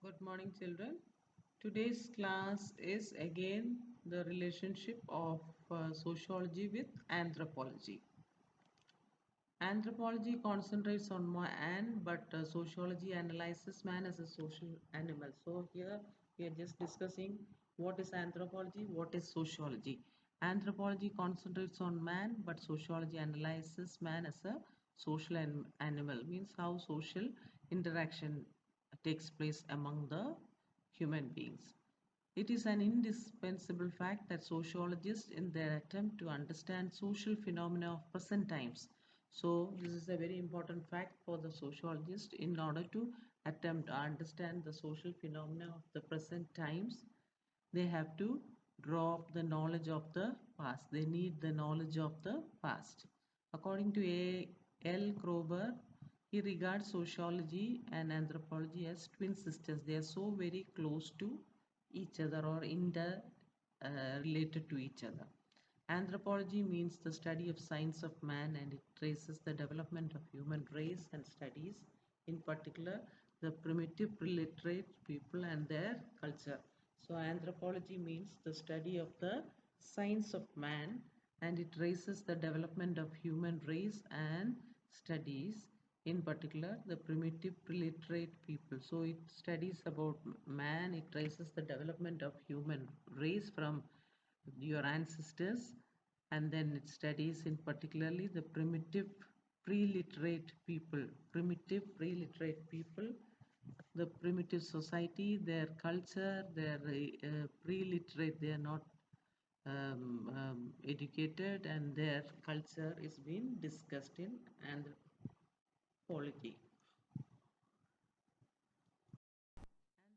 Good morning, children. Today's class is again the relationship of sociology with anthropology. Anthropology concentrates on man, but sociology analyzes man as a social animal. So here we are just discussing what is anthropology, what is sociology. Anthropology concentrates on man, but sociology analyzes man as a social animal, means how social interaction takes place among the human beings. It is an indispensable fact that sociologists, in their attempt to understand social phenomena of present times, so this is a very important fact for the sociologist in order to attempt to understand the social phenomena of the present times, they have to draw up the knowledge of the past. They need the knowledge of the past. According to A.L. Kroeber, he regards sociology and anthropology as twin sisters. They are so very close to each other or inter related to each other. Anthropology means the study of science of man, and it traces the development of human race and studies, in particular the primitive pre-literate people and their culture. So anthropology means the study of the science of man, and it traces the development of human race and studies, in particular the primitive pre-literate people. So it studies about man, it traces the development of human race from your ancestors, and then it studies in particularly the primitive pre-literate people, the primitive society, their culture, their pre-literate, they are not educated, and their culture is being discussed in anthropology.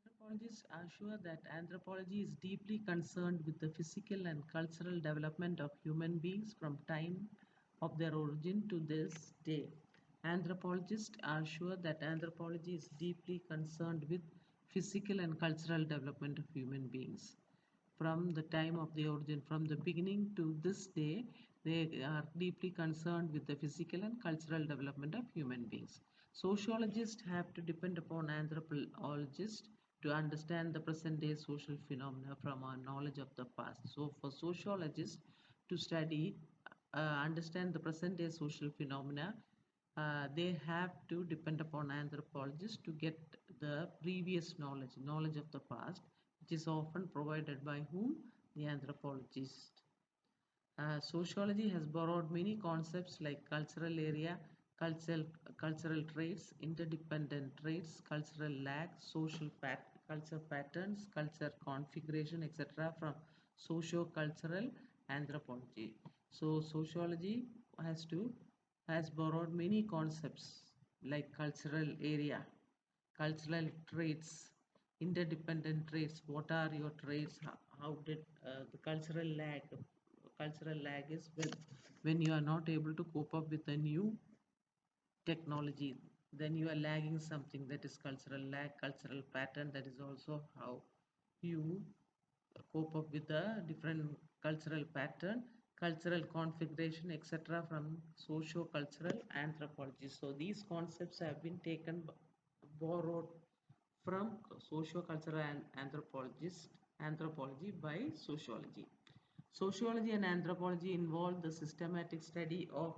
Anthropologists are sure that anthropology is deeply concerned with the physical and cultural development of human beings from time of their origin to this day. Anthropologists are sure that anthropology is deeply concerned with physical and cultural development of human beings from the time of the origin, from the beginning to this day. They are deeply concerned with the physical and cultural development of human beings. Sociologists have to depend upon anthropologists to understand the present day social phenomena from our knowledge of the past. So for sociologists to study, understand the present day social phenomena, they have to depend upon anthropologists to get the previous knowledge of the past, which is often provided by whom? The anthropologist. Sociology has borrowed many concepts like cultural area, cultural, cultural traits, interdependent traits, cultural lag, culture patterns, culture configuration, etc. from socio-cultural anthropology. So sociology has borrowed many concepts like cultural area, cultural traits, interdependent traits. What are your traits? How did the cultural lag is when you are not able to cope up with a new technology, then you are lagging something, that is cultural lag. Cultural pattern, that is also how you cope up with the different cultural pattern, cultural configuration, etc. from socio-cultural anthropology. So these concepts have been borrowed from socio-cultural anthropology by sociology. Sociology and anthropology involve the systematic study of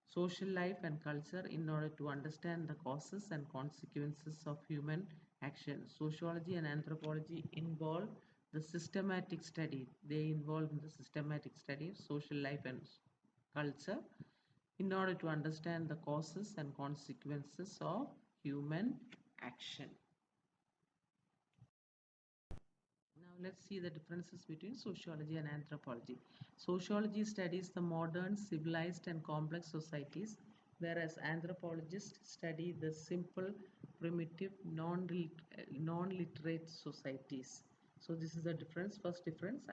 social life and culture in order to understand the causes and consequences of human action. Sociology and anthropology involve the systematic study. They involve in the systematic study of social life and culture in order to understand the causes and consequences of human action. Now let's see the differences between sociology and anthropology. Sociology studies the modern, civilized and complex societies, whereas anthropologists study the simple, primitive, non-literate societies. So this is the difference. First difference,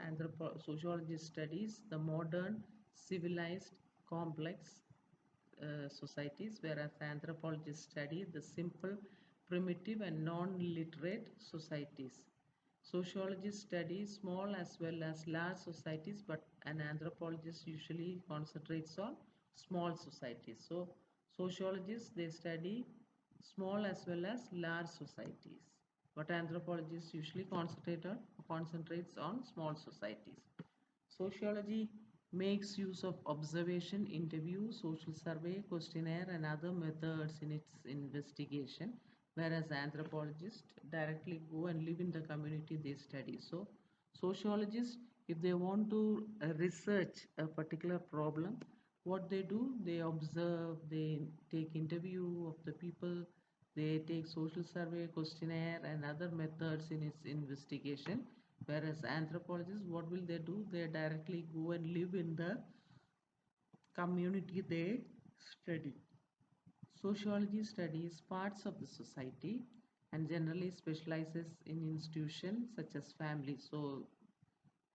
sociology studies the modern, civilized, complex societies, whereas anthropologists study the simple, primitive and non-literate societies. Sociologists study small as well as large societies, but an anthropologist usually concentrates on small societies. So sociologists, they study small as well as large societies. but anthropologists usually concentrates on small societies. Sociology makes use of observation, interview, social survey, questionnaire, and other methods in its investigation, whereas anthropologists directly go and live in the community they study. So, sociologists, if they want to research a particular problem, what they do, they observe, they take interview of the people, they take social survey, questionnaire, and other methods in its investigation. Whereas anthropologists, what will they do? They directly go and live in the community they study. Sociology studies parts of the society and generally specializes in institutions such as family. So,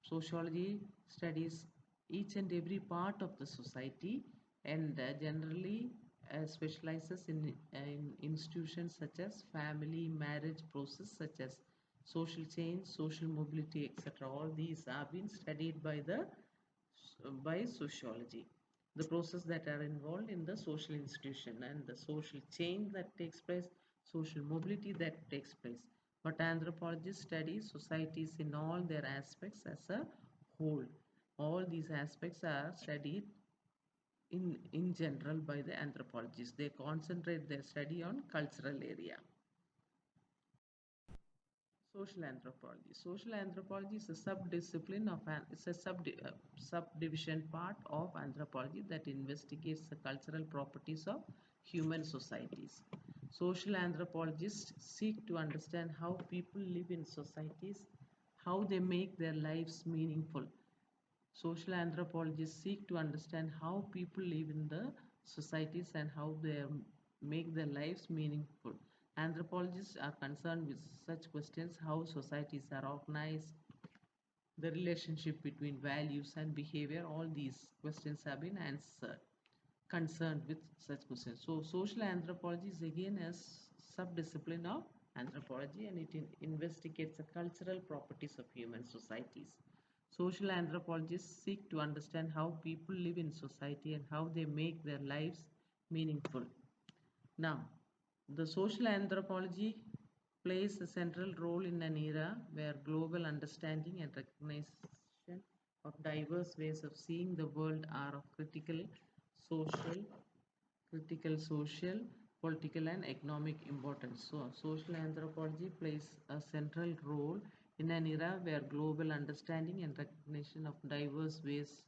sociology studies each and every part of the society and generally specializes in institutions such as family, marriage process, such as social change, social mobility, etc. All these are being studied by sociology. The process that are involved in the social institution and the social change that takes place, social mobility that takes place. But anthropologists study societies in all their aspects as a whole. All these aspects are studied in general by the anthropologists. They concentrate their study on cultural area. Social anthropology. Social anthropology is a subdiscipline of an it's a subdivision part of anthropology that investigates the cultural properties of human societies. Social anthropologists seek to understand how people live in societies, how they make their lives meaningful. Social anthropologists seek to understand how people live in the societies and how they make their lives meaningful. Anthropologists are concerned with such questions: how societies are organized, the relationship between values and behavior. All these questions have been answered, concerned with such questions. So, social anthropology is again a subdiscipline of anthropology, and it investigates the cultural properties of human societies. Social anthropologists seek to understand how people live in society and how they make their lives meaningful. Now, the social anthropology plays a central role in an era where global understanding and recognition of diverse ways of seeing the world are of social, political, and economic importance. So, social anthropology plays a central role in an era where global understanding and recognition of diverse ways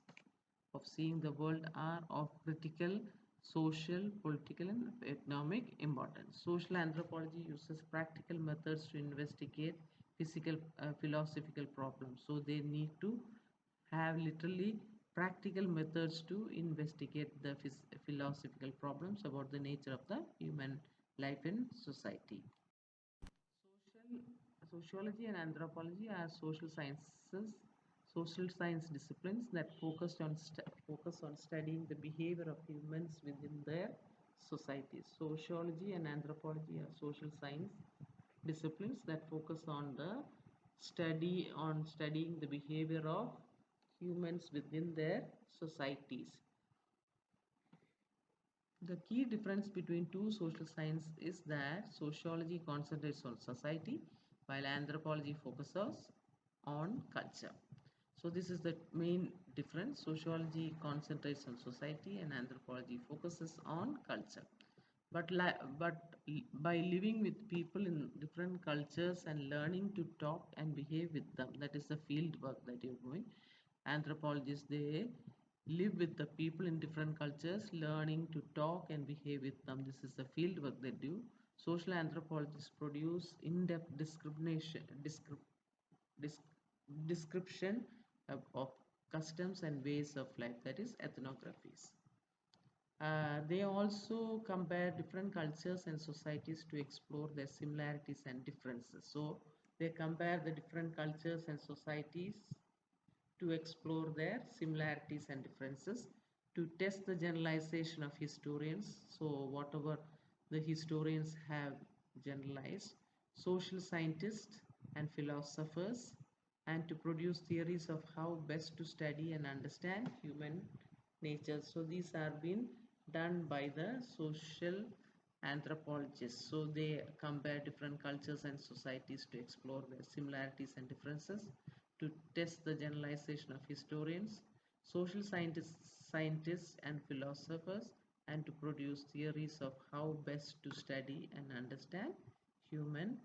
of seeing the world are of critical social, political, and economic importance. Social anthropology uses practical methods to investigate philosophical problems. So they need to have literally practical methods to investigate the philosophical problems about the nature of the human life in society. Social, Sociology and anthropology are social science disciplines that focus on studying the behavior of humans within their societies. Sociology and anthropology are social science disciplines that focus on studying the behavior of humans within their societies. The key difference between two social sciences is that sociology concentrates on society while anthropology focuses on culture. So this is the main difference. Sociology concentrates on society and anthropology focuses on culture. But by living with people in different cultures and learning to talk and behave with them, that is the field work that you're doing. Anthropologists, they live with the people in different cultures, learning to talk and behave with them. This is the field work they do. Social anthropologists produce in-depth description of customs and ways of life, that is ethnographies. They also compare different cultures and societies to explore their similarities and differences. So they compare the different cultures and societies to explore their similarities and differences, to test the generalization of historians. So whatever the historians have generalized, social scientists and philosophers, and to produce theories of how best to study and understand human nature. So these are being done by the social Anthropologists. So they compare different cultures and societies to explore their similarities and differences, to test the generalization of historians, social scientists and philosophers, and to produce theories of how best to study and understand human